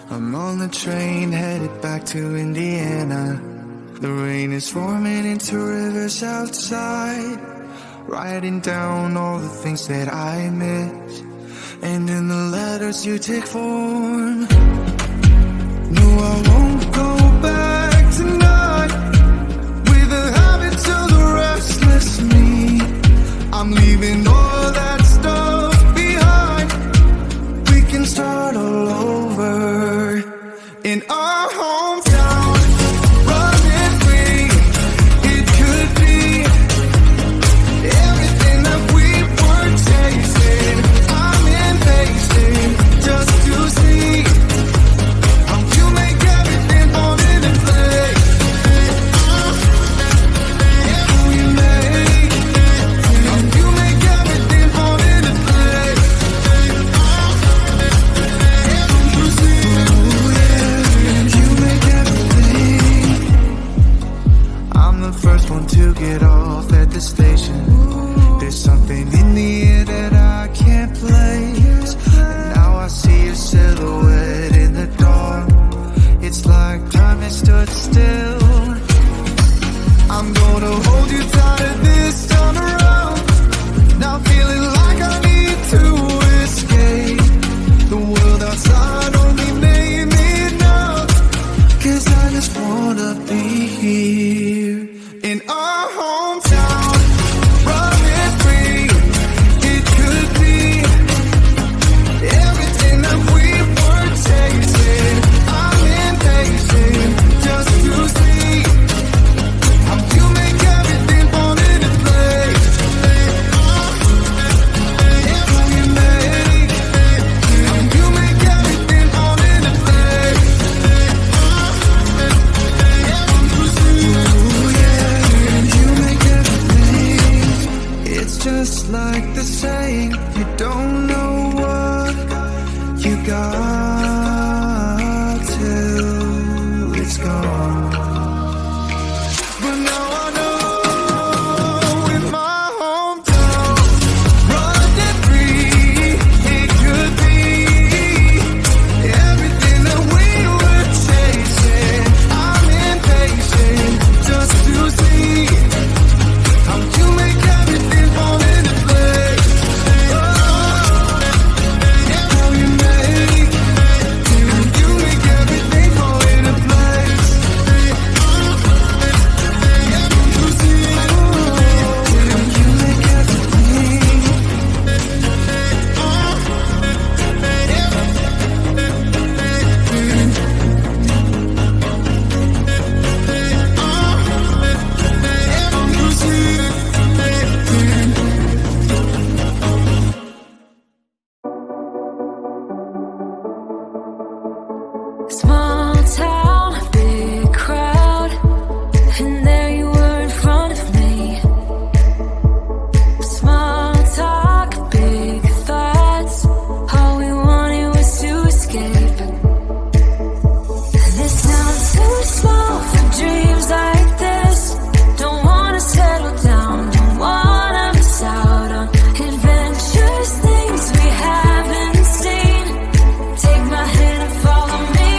I'm on the train headed back to Indiana. The rain is forming into rivers outside, writing down all the things that I miss, and in the letters you take form. No, I won't go back tonight with the habits of the restless me. I'm leaving all that stuff behind. We can start all over in our hometown. Running free, it could be everything that we were chasing. I'm impatient just to see how you make everything fall into place. How you make everything fall into place. You make everything. I'm the first one to get off at the station. There's something in the air that I can't place, and now I see a silhouette in the dark. It's like time has stood still. I'm gonna hold you tighter this time around. Now feeling like I need to escape. The world outside only made me numb, 'cause I just wanna be here in our hometown. Running free, it could be everything that we were chasing. I'm impatient just to see how you make everything fall into place. How you make everything fall into place. Ooh, yeah, you make everything. It's just like the saying, you don't know what you got till it's gone. But now I know in my hometown, running free, it could be everything that we were chasing. I'm impatient just to see how you make everything fall into place. How you make everything fall into place. You make everything. Small town, big crowd, and there you were in front of me. Small talk, big thoughts, all we wanted was to escape. This town's too small for dreams like this. Don't wanna settle down, don't wanna miss out on adventures, things we haven't seen. Take my hand and follow me.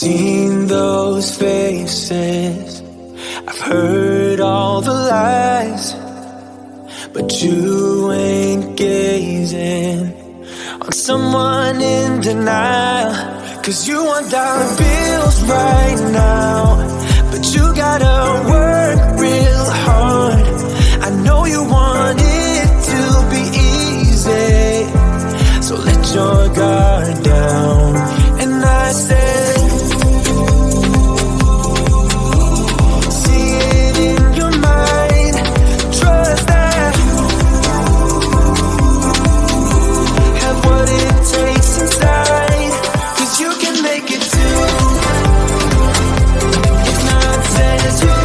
seen those faces, I've heard all the lies, but you ain't gazing on someone in denial. 'Cause you want dollar bills right now, but you gotta work real hard. I know you want it to be easy, so let your guard down. And I said, see it in your mind, trust that, have what it takes inside, 'cause you can make it too. If not says you,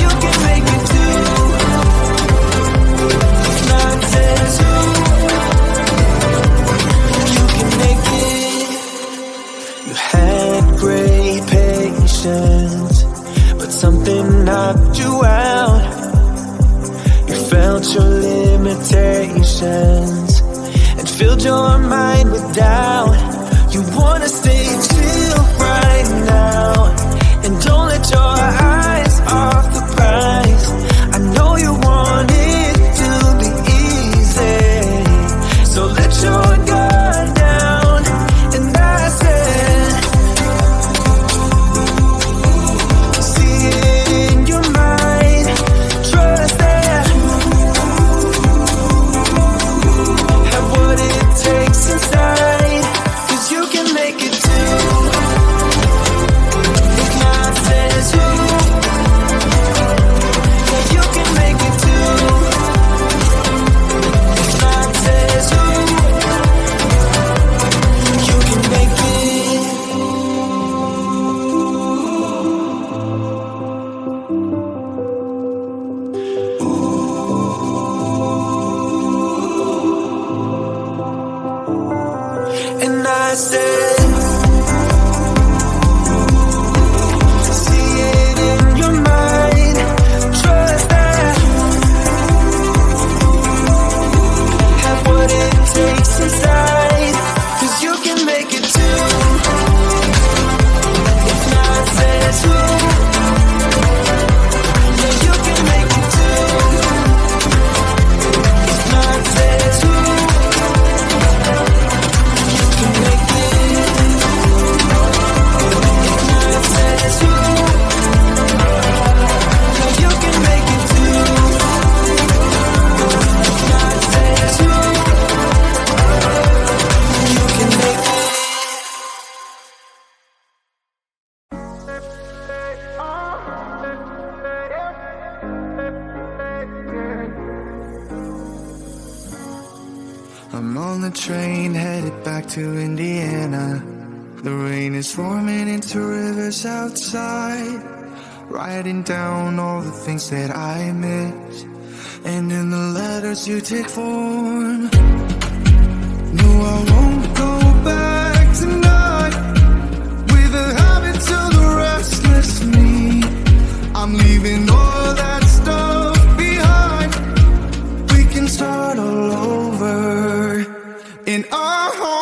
you can make it too. If not says you, you can make it. You had great patience, but something knocked you out. You felt your limitations and filled your mind with doubt. You wanna stay chill right now, and don't let your eyes off the prize. I know you want it to be easy, so let your guard down. And I said, see it in your mind, trust that, have what it takes inside, 'cause you can make it too. If not says you, you can make it too. If not says you, you can make it. And I said, see it in your mind, trust that, have what it takes inside, 'cause you can make it too. If not says who, yeah, you can make it too. If not says who, you can make it. If not says who, yeah, you can make it too. If not says who, you can make it. I'm on the train headed back to Indiana. The rain is forming into rivers outside, writing down all the things that I miss, and in the letters you take form. No, I won't go back tonight with the habits of the restless me. I'm leaving all that stuff behind. We can start all over in our home.